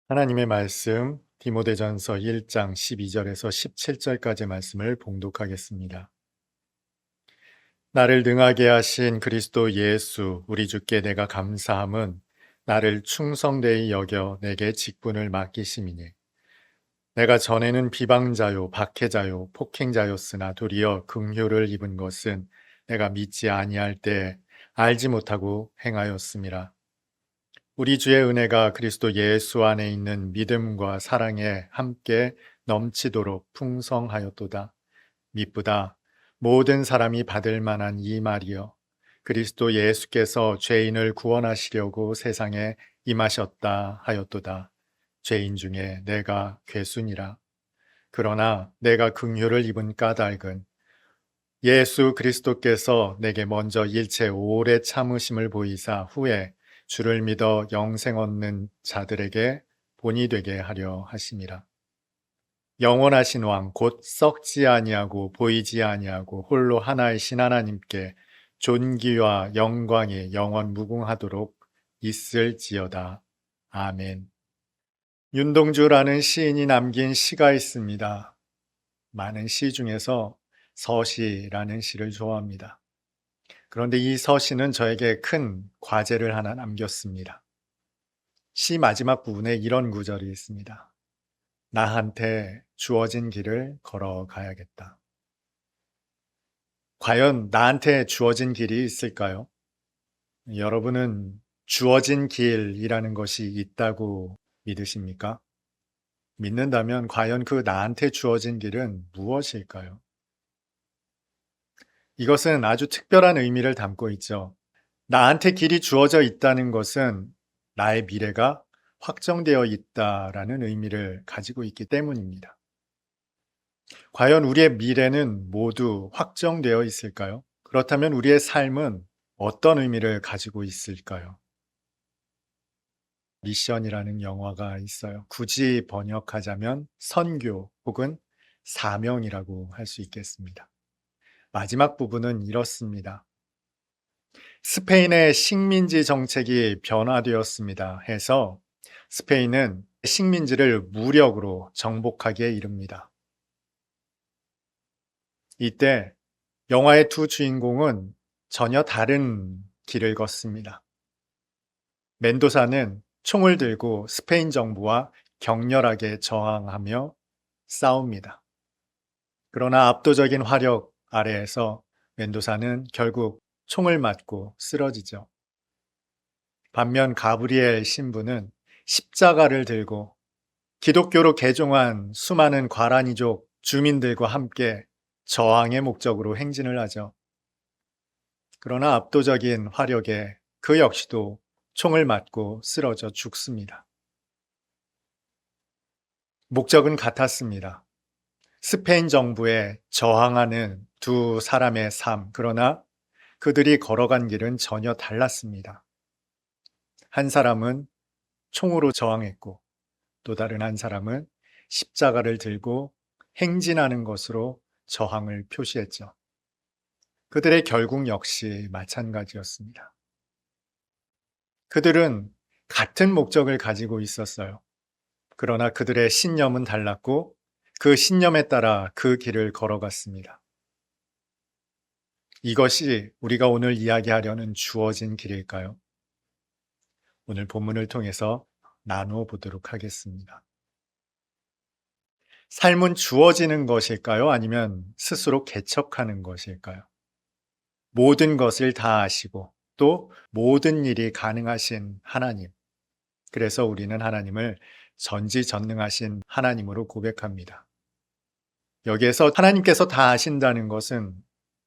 하나님의 말씀 디모데전서 1장 12절에서 17절까지 말씀을 봉독하겠습니다. 나를 능하게 하신 그리스도 예수 우리 주께 내가 감사함은 나를 충성되이 여겨 내게 직분을 맡기심이니 내가 전에는 비방자요 박해자요 폭행자였으나 도리어 긍휼을 입은 것은 내가 믿지 아니할 때 알지 못하고 행하였음이라. 우리 주의 은혜가 그리스도 예수 안에 있는 믿음과 사랑에 함께 넘치도록 풍성하였도다. 미쁘다. 모든 사람이 받을 만한 이 말이여. 그리스도 예수께서 죄인을 구원하시려고 세상에 임하셨다 하였도다. 죄인 중에 내가 괴순이라. 그러나 내가 긍휼을 입은 까닭은 예수 그리스도께서 내게 먼저 일체 오래 참으심을 보이사 후에 주를 믿어 영생 얻는 자들에게 본이 되게 하려 하심이라. 영원하신 왕 곧 썩지 아니하고 보이지 아니하고 홀로 하나이신 하나님께 존귀와 영광이 영원 무궁하도록 있을지어다. 아멘. 윤동주라는 시인이 남긴 시가 있습니다. 많은 시 중에서 서시라는 시를 좋아합니다. 그런데 이 서시는 저에게 큰 과제를 하나 남겼습니다. 시 마지막 부분에 이런 구절이 있습니다. 나한테 주어진 길을 걸어가야겠다. 과연 나한테 주어진 길이 있을까요? 여러분은 주어진 길이라는 것이 있다고 믿으십니까? 믿는다면 과연 그 나한테 주어진 길은 무엇일까요? 이것은 아주 특별한 의미를 담고 있죠. 나한테 길이 주어져 있다는 것은 나의 미래가 확정되어 있다라는 의미를 가지고 있기 때문입니다. 과연 우리의 미래는 모두 확정되어 있을까요? 그렇다면 우리의 삶은 어떤 의미를 가지고 있을까요? 미션이라는 영화가 있어요. 굳이 번역하자면 선교 혹은 사명이라고 할 수 있겠습니다. 마지막 부분은 이렇습니다. 스페인의 식민지 정책이 변화되었습니다 해서 스페인은 식민지를 무력으로 정복하기에 이릅니다. 이때 영화의 두 주인공은 전혀 다른 길을 걷습니다. 멘도사는 총을 들고 스페인 정부와 격렬하게 저항하며 싸웁니다. 그러나 압도적인 화력 아래에서 멘도사는 결국 총을 맞고 쓰러지죠. 반면 가브리엘 신부는 십자가를 들고 기독교로 개종한 수많은 과라니족 주민들과 함께 저항의 목적으로 행진을 하죠. 그러나 압도적인 화력에 그 역시도 총을 맞고 쓰러져 죽습니다. 목적은 같았습니다. 스페인 정부에 저항하는 두 사람의 삶, 그러나 그들이 걸어간 길은 전혀 달랐습니다. 한 사람은 총으로 저항했고 또 다른 한 사람은 십자가를 들고 행진하는 것으로 저항을 표시했죠. 그들의 결국 역시 마찬가지였습니다. 그들은 같은 목적을 가지고 있었어요. 그러나 그들의 신념은 달랐고 그 신념에 따라 그 길을 걸어갔습니다. 이것이 우리가 오늘 이야기하려는 주어진 길일까요? 오늘 본문을 통해서 나누어 보도록 하겠습니다. 삶은 주어지는 것일까요? 아니면 스스로 개척하는 것일까요? 모든 것을 다 아시고 또 모든 일이 가능하신 하나님. 그래서 우리는 하나님을 전지전능하신 하나님으로 고백합니다. 여기에서 하나님께서 다 아신다는 것은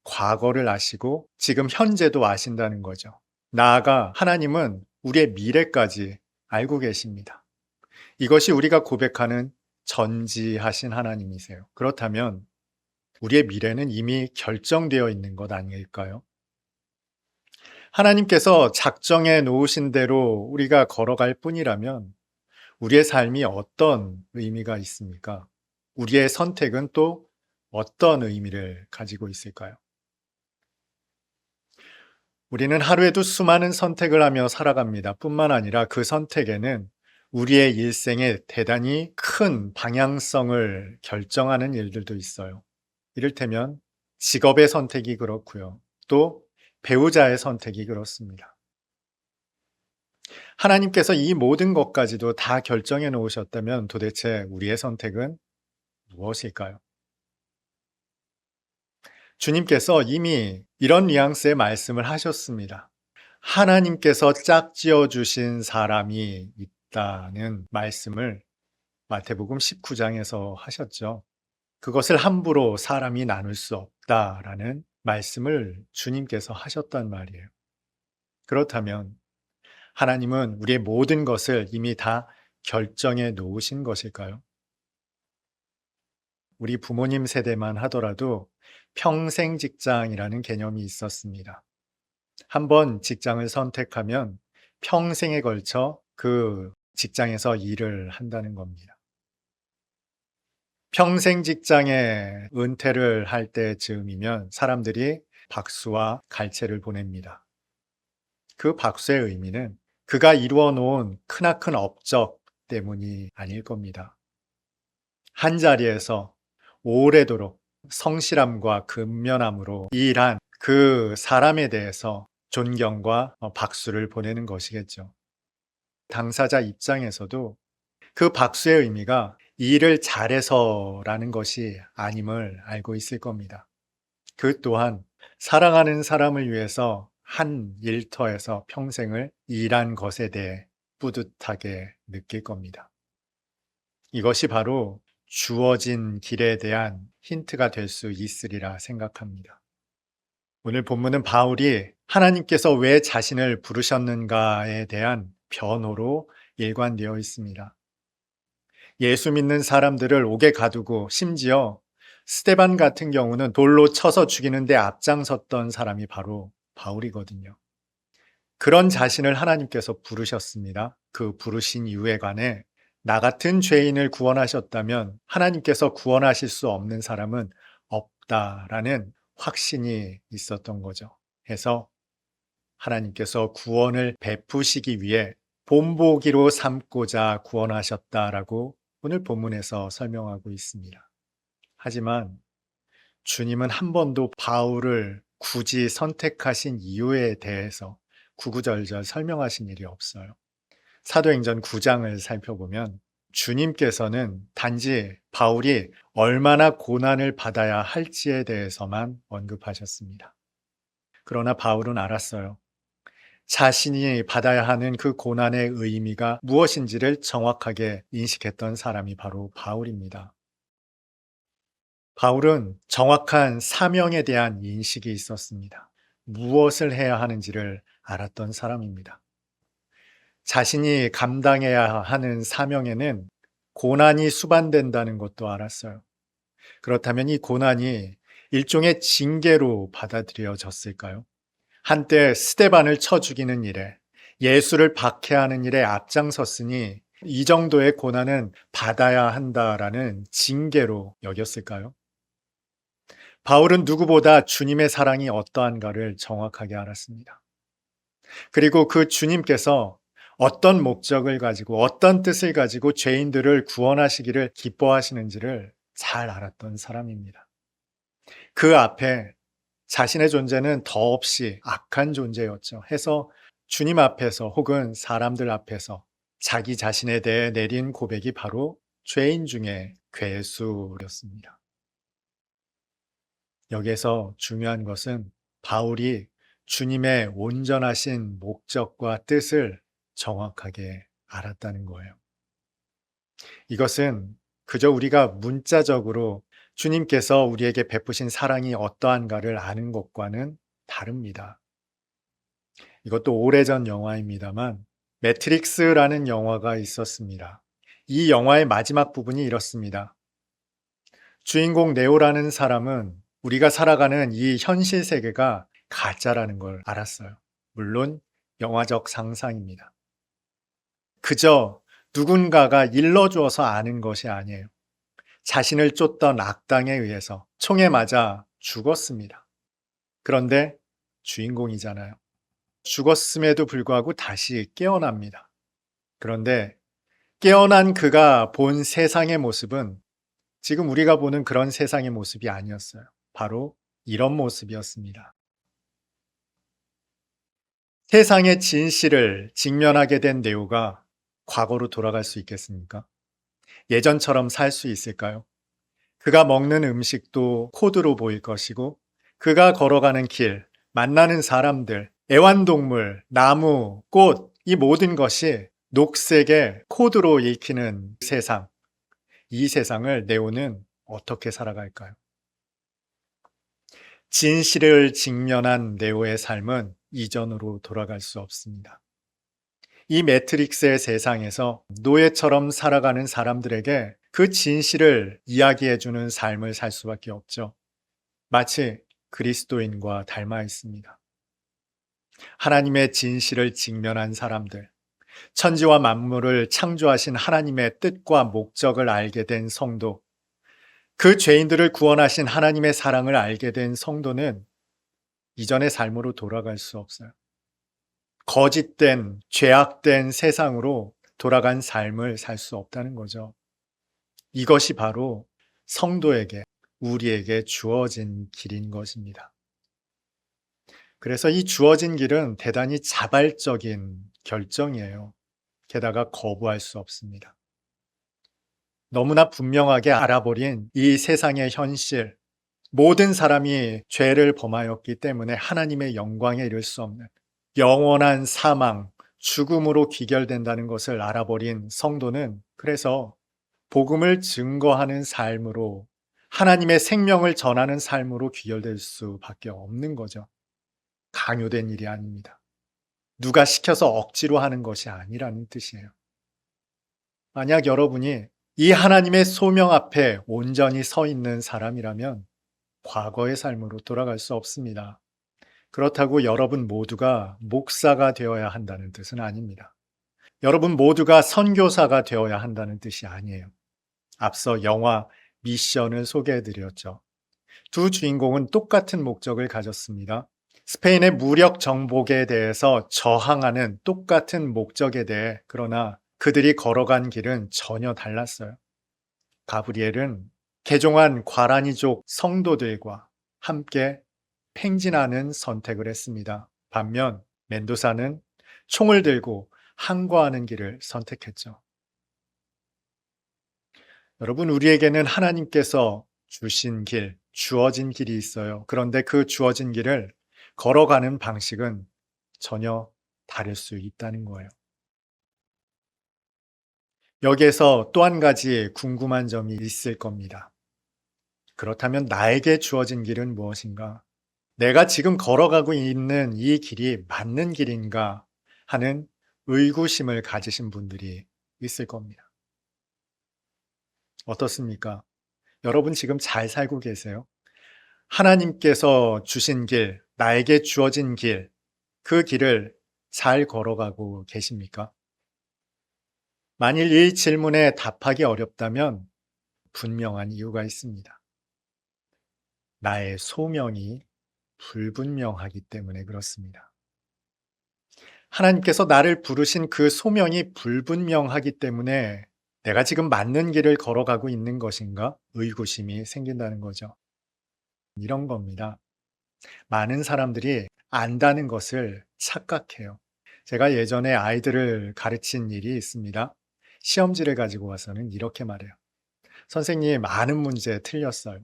과거를 아시고 지금 현재도 아신다는 거죠. 나아가 하나님은 우리의 미래까지 알고 계십니다. 이것이 우리가 고백하는 전지하신 하나님이세요. 그렇다면 우리의 미래는 이미 결정되어 있는 것 아닐까요? 하나님께서 작정해 놓으신 대로 우리가 걸어갈 뿐이라면 우리의 삶이 어떤 의미가 있습니까? 우리의 선택은 또 어떤 의미를 가지고 있을까요? 우리는 하루에도 수많은 선택을 하며 살아갑니다. 뿐만 아니라 그 선택에는 우리의 일생에 대단히 큰 방향성을 결정하는 일들도 있어요. 이를테면 직업의 선택이 그렇고요. 또 배우자의 선택이 그렇습니다. 하나님께서 이 모든 것까지도 다 결정해 놓으셨다면 도대체 우리의 선택은 무엇일까요? 주님께서 이미 이런 뉘앙스의 말씀을 하셨습니다. 하나님께서 짝지어 주신 사람이 있다는 말씀을 마태복음 19장에서 하셨죠. 그것을 함부로 사람이 나눌 수 없다라는 말씀을 주님께서 하셨단 말이에요. 그렇다면 하나님은 우리의 모든 것을 이미 다 결정해 놓으신 것일까요? 우리 부모님 세대만 하더라도 평생 직장이라는 개념이 있었습니다. 한번 직장을 선택하면 평생에 걸쳐 그 직장에서 일을 한다는 겁니다. 평생 직장에 은퇴를 할 때쯤이면 사람들이 박수와 갈채를 보냅니다. 그 박수의 의미는 그가 이루어 놓은 크나큰 업적 때문이 아닐 겁니다. 한 자리에서 오래도록 성실함과 근면함으로 일한 그 사람에 대해서 존경과 박수를 보내는 것이겠죠. 당사자 입장에서도 그 박수의 의미가 일을 잘해서라는 것이 아님을 알고 있을 겁니다. 그 또한 사랑하는 사람을 위해서 한 일터에서 평생을 일한 것에 대해 뿌듯하게 느낄 겁니다. 이것이 바로 주어진 길에 대한 힌트가 될 수 있으리라 생각합니다. 오늘 본문은 바울이 하나님께서 왜 자신을 부르셨는가에 대한 변호로 일관되어 있습니다. 예수 믿는 사람들을 옥에 가두고 심지어 스데반 같은 경우는 돌로 쳐서 죽이는데 앞장섰던 사람이 바로 바울이거든요. 그런 자신을 하나님께서 부르셨습니다. 그 부르신 이유에 관해 나 같은 죄인을 구원하셨다면 하나님께서 구원하실 수 없는 사람은 없다라는 확신이 있었던 거죠. 해서 하나님께서 구원을 베푸시기 위해 본보기로 삼고자 구원하셨다라고 오늘 본문에서 설명하고 있습니다. 하지만 주님은 한 번도 바울을 굳이 선택하신 이유에 대해서 구구절절 설명하신 일이 없어요. 사도행전 9장을 살펴보면 주님께서는 단지 바울이 얼마나 고난을 받아야 할지에 대해서만 언급하셨습니다. 그러나 바울은 알았어요. 자신이 받아야 하는 그 고난의 의미가 무엇인지를 정확하게 인식했던 사람이 바로 바울입니다. 바울은 정확한 사명에 대한 인식이 있었습니다. 무엇을 해야 하는지를 알았던 사람입니다. 자신이 감당해야 하는 사명에는 고난이 수반된다는 것도 알았어요. 그렇다면 이 고난이 일종의 징계로 받아들여졌을까요? 한때 스데반을 쳐 죽이는 일에 예수를 박해하는 일에 앞장섰으니 이 정도의 고난은 받아야 한다라는 징계로 여겼을까요? 바울은 누구보다 주님의 사랑이 어떠한가를 정확하게 알았습니다. 그리고 그 주님께서 어떤 목적을 가지고 어떤 뜻을 가지고 죄인들을 구원하시기를 기뻐하시는지를 잘 알았던 사람입니다. 그 앞에 자신의 존재는 더없이 악한 존재였죠. 해서 주님 앞에서 혹은 사람들 앞에서 자기 자신에 대해 내린 고백이 바로 죄인 중에 괴수였습니다. 여기에서 중요한 것은 바울이 주님의 온전하신 목적과 뜻을 정확하게 알았다는 거예요. 이것은 그저 우리가 문자적으로 주님께서 우리에게 베푸신 사랑이 어떠한가를 아는 것과는 다릅니다. 이것도 오래전 영화입니다만 매트릭스라는 영화가 있었습니다. 이 영화의 마지막 부분이 이렇습니다. 주인공 네오라는 사람은 우리가 살아가는 이 현실 세계가 가짜라는 걸 알았어요. 물론 영화적 상상입니다. 그저 누군가가 일러주어서 아는 것이 아니에요. 자신을 쫓던 악당에 의해서 총에 맞아 죽었습니다. 그런데 주인공이잖아요. 죽었음에도 불구하고 다시 깨어납니다. 그런데 깨어난 그가 본 세상의 모습은 지금 우리가 보는 그런 세상의 모습이 아니었어요. 바로 이런 모습이었습니다. 세상의 진실을 직면하게 된 네오가 과거로 돌아갈 수 있겠습니까? 예전처럼 살 수 있을까요? 그가 먹는 음식도 코드로 보일 것이고, 그가 걸어가는 길, 만나는 사람들, 애완동물, 나무, 꽃, 이 모든 것이 녹색의 코드로 읽히는 세상, 이 세상을 네오는 어떻게 살아갈까요? 진실을 직면한 네오의 삶은 이전으로 돌아갈 수 없습니다. 이 매트릭스의 세상에서 노예처럼 살아가는 사람들에게 그 진실을 이야기해주는 삶을 살 수밖에 없죠. 마치 그리스도인과 닮아 있습니다. 하나님의 진실을 직면한 사람들, 천지와 만물을 창조하신 하나님의 뜻과 목적을 알게 된 성도, 그 죄인들을 구원하신 하나님의 사랑을 알게 된 성도는 이전의 삶으로 돌아갈 수 없어요. 거짓된, 죄악된 세상으로 돌아간 삶을 살 수 없다는 거죠. 이것이 바로 성도에게, 우리에게 주어진 길인 것입니다. 그래서 이 주어진 길은 대단히 자발적인 결정이에요. 게다가 거부할 수 없습니다. 너무나 분명하게 알아버린 이 세상의 현실, 모든 사람이 죄를 범하였기 때문에 하나님의 영광에 이를 수 없는 영원한 사망, 죽음으로 귀결된다는 것을 알아버린 성도는 그래서 복음을 증거하는 삶으로 하나님의 생명을 전하는 삶으로 귀결될 수밖에 없는 거죠. 강요된 일이 아닙니다. 누가 시켜서 억지로 하는 것이 아니라는 뜻이에요. 만약 여러분이 이 하나님의 소명 앞에 온전히 서 있는 사람이라면 과거의 삶으로 돌아갈 수 없습니다. 그렇다고 여러분 모두가 목사가 되어야 한다는 뜻은 아닙니다. 여러분 모두가 선교사가 되어야 한다는 뜻이 아니에요. 앞서 영화 미션을 소개해드렸죠. 두 주인공은 똑같은 목적을 가졌습니다. 스페인의 무력 정복에 대해서 저항하는 똑같은 목적에 대해 그러나 그들이 걸어간 길은 전혀 달랐어요. 가브리엘은 개종한 과라니족 성도들과 함께 팽진하는 선택을 했습니다. 반면 멘도사는 총을 들고 항거하는 길을 선택했죠. 여러분, 우리에게는 하나님께서 주신 길, 주어진 길이 있어요. 그런데 그 주어진 길을 걸어가는 방식은 전혀 다를 수 있다는 거예요. 여기에서 또 한 가지 궁금한 점이 있을 겁니다. 그렇다면 나에게 주어진 길은 무엇인가? 내가 지금 걸어가고 있는 이 길이 맞는 길인가 하는 의구심을 가지신 분들이 있을 겁니다. 어떻습니까? 여러분 지금 잘 살고 계세요? 하나님께서 주신 길, 나에게 주어진 길, 그 길을 잘 걸어가고 계십니까? 만일 이 질문에 답하기 어렵다면 분명한 이유가 있습니다. 나의 소명이 불분명하기 때문에 그렇습니다. 하나님께서 나를 부르신 그 소명이 불분명하기 때문에 내가 지금 맞는 길을 걸어가고 있는 것인가? 의구심이 생긴다는 거죠. 이런 겁니다. 많은 사람들이 안다는 것을 착각해요. 제가 예전에 아이들을 가르친 일이 있습니다. 시험지를 가지고 와서는 이렇게 말해요. 선생님, 아는 문제 틀렸어요.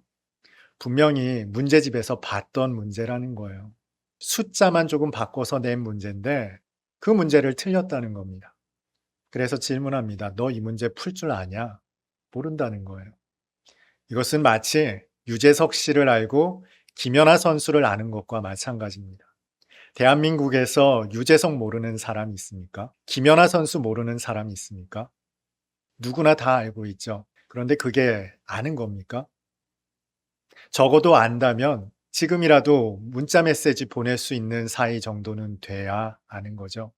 분명히 문제집에서 봤던 문제라는 거예요. 숫자만 조금 바꿔서 낸 문제인데 그 문제를 틀렸다는 겁니다. 그래서 질문합니다. 너 이 문제 풀 줄 아냐? 모른다는 거예요. 이것은 마치 유재석 씨를 알고 김연아 선수를 아는 것과 마찬가지입니다. 대한민국에서 유재석 모르는 사람이 있습니까? 김연아 선수 모르는 사람이 있습니까? 누구나 다 알고 있죠. 그런데 그게 아는 겁니까? 적어도 안다면 지금이라도 문자 메시지 보낼 수 있는 사이 정도는 돼야 아는 거죠.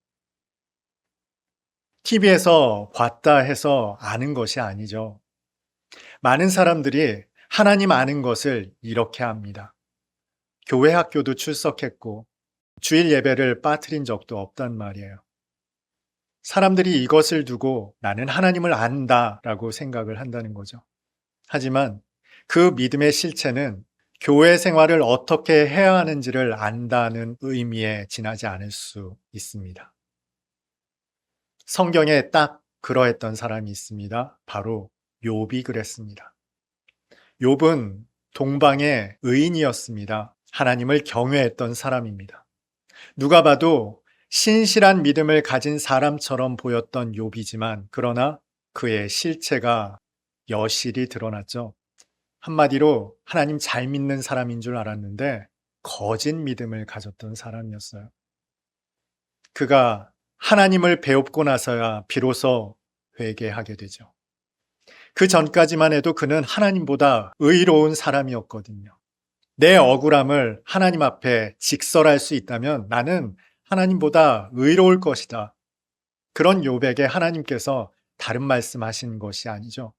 TV에서 봤다 해서 아는 것이 아니죠. 많은 사람들이 하나님 아는 것을 이렇게 합니다. 교회 학교도 출석했고 주일 예배를 빠뜨린 적도 없단 말이에요. 사람들이 이것을 두고 나는 하나님을 안다라고 생각을 한다는 거죠. 하지만 그 믿음의 실체는 교회 생활을 어떻게 해야 하는지를 안다는 의미에 지나지 않을 수 있습니다. 성경에 딱 그러했던 사람이 있습니다. 바로 욥이 그랬습니다. 욥은 동방의 의인이었습니다. 하나님을 경외했던 사람입니다. 누가 봐도 신실한 믿음을 가진 사람처럼 보였던 욥이지만 그러나 그의 실체가 여실히 드러났죠. 한마디로 하나님 잘 믿는 사람인 줄 알았는데 거짓 믿음을 가졌던 사람이었어요. 그가 하나님을 배웁고 나서야 비로소 회개하게 되죠. 그 전까지만 해도 그는 하나님보다 의로운 사람이었거든요. 내 억울함을 하나님 앞에 직설할 수 있다면 나는 하나님보다 의로울 것이다. 그런 욥에게 하나님께서 다른 말씀하신 것이 아니죠.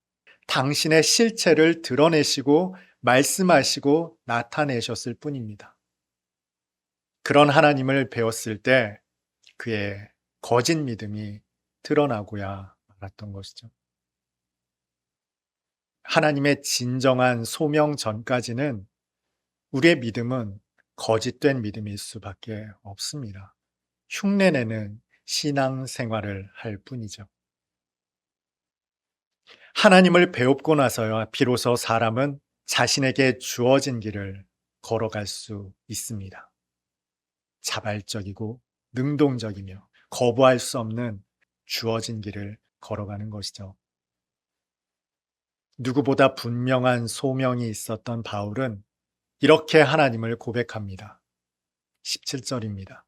당신의 실체를 드러내시고 말씀하시고 나타내셨을 뿐입니다. 그런 하나님을 배웠을 때 그의 거짓 믿음이 드러나고야 말았던 것이죠. 하나님의 진정한 소명 전까지는 우리의 믿음은 거짓된 믿음일 수밖에 없습니다. 흉내내는 신앙 생활을 할 뿐이죠. 하나님을 배웁고 나서야 비로소 사람은 자신에게 주어진 길을 걸어갈 수 있습니다. 자발적이고 능동적이며 거부할 수 없는 주어진 길을 걸어가는 것이죠. 누구보다 분명한 소명이 있었던 바울은 이렇게 하나님을 고백합니다. 17절입니다.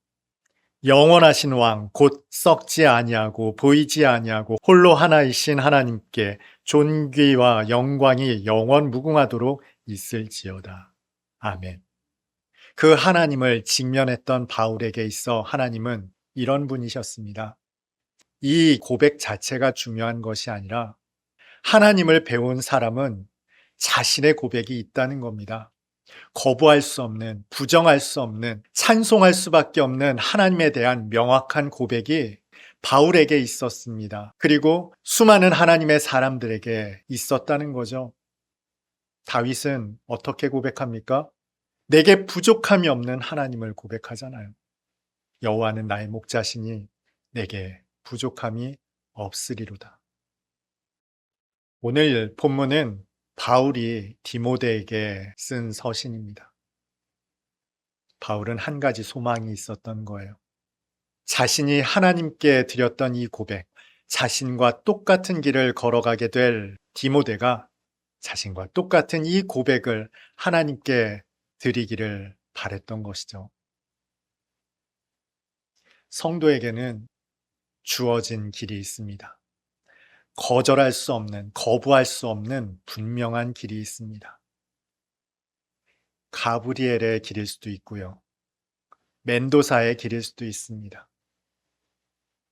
영원하신 왕 곧 썩지 아니하고 보이지 아니하고 홀로 하나이신 하나님께 존귀와 영광이 영원 무궁하도록 있을지어다. 아멘. 그 하나님을 직면했던 바울에게 있어 하나님은 이런 분이셨습니다. 이 고백 자체가 중요한 것이 아니라 하나님을 배운 사람은 자신의 고백이 있다는 겁니다. 거부할 수 없는, 부정할 수 없는, 찬송할 수밖에 없는 하나님에 대한 명확한 고백이 바울에게 있었습니다. 그리고 수많은 하나님의 사람들에게 있었다는 거죠. 다윗은 어떻게 고백합니까? 내게 부족함이 없는 하나님을 고백하잖아요. 여호와는 나의 목자시니 내게 부족함이 없으리로다. 오늘 본문은 바울이 디모데에게 쓴 서신입니다. 바울은 한 가지 소망이 있었던 거예요. 자신이 하나님께 드렸던 이 고백, 자신과 똑같은 길을 걸어가게 될 디모데가 자신과 똑같은 이 고백을 하나님께 드리기를 바랬던 것이죠. 성도에게는 주어진 길이 있습니다. 거절할 수 없는, 거부할 수 없는 분명한 길이 있습니다. 가브리엘의 길일 수도 있고요. 멘도사의 길일 수도 있습니다.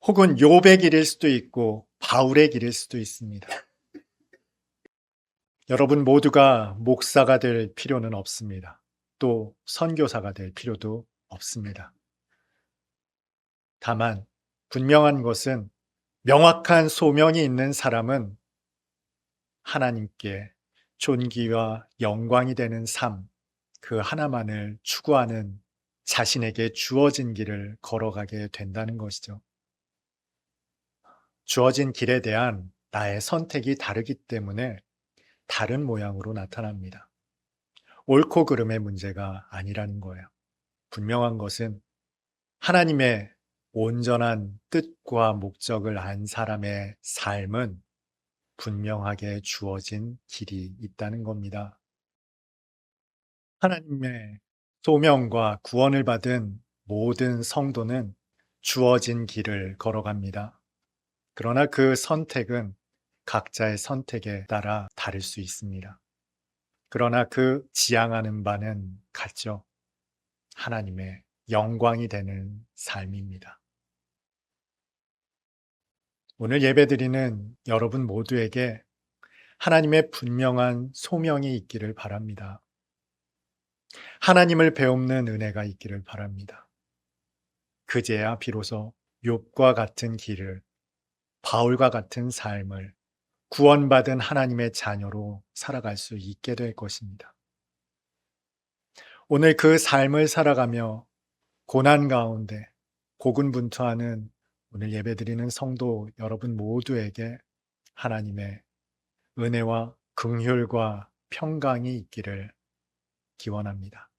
혹은 욥의 길일 수도 있고 바울의 길일 수도 있습니다. 여러분 모두가 목사가 될 필요는 없습니다. 또 선교사가 될 필요도 없습니다. 다만 분명한 것은 명확한 소명이 있는 사람은 하나님께 존귀와 영광이 되는 삶, 그 하나만을 추구하는 자신에게 주어진 길을 걸어가게 된다는 것이죠. 주어진 길에 대한 나의 선택이 다르기 때문에 다른 모양으로 나타납니다. 옳고 그름의 문제가 아니라는 거예요. 분명한 것은 하나님의 온전한 뜻과 목적을 안 사람의 삶은 분명하게 주어진 길이 있다는 겁니다. 하나님의 소명과 구원을 받은 모든 성도는 주어진 길을 걸어갑니다. 그러나 그 선택은 각자의 선택에 따라 다를 수 있습니다. 그러나 그 지향하는 바는 같죠. 하나님의 영광이 되는 삶입니다. 오늘 예배드리는 여러분 모두에게 하나님의 분명한 소명이 있기를 바랍니다. 하나님을 배우는 은혜가 있기를 바랍니다. 그제야 비로소 욥과 같은 길을 바울과 같은 삶을 구원받은 하나님의 자녀로 살아갈 수 있게 될 것입니다. 오늘 그 삶을 살아가며 고난 가운데 고군분투하는 오늘 예배드리는 성도 여러분 모두에게 하나님의 은혜와 긍휼과 평강이 있기를 기원합니다.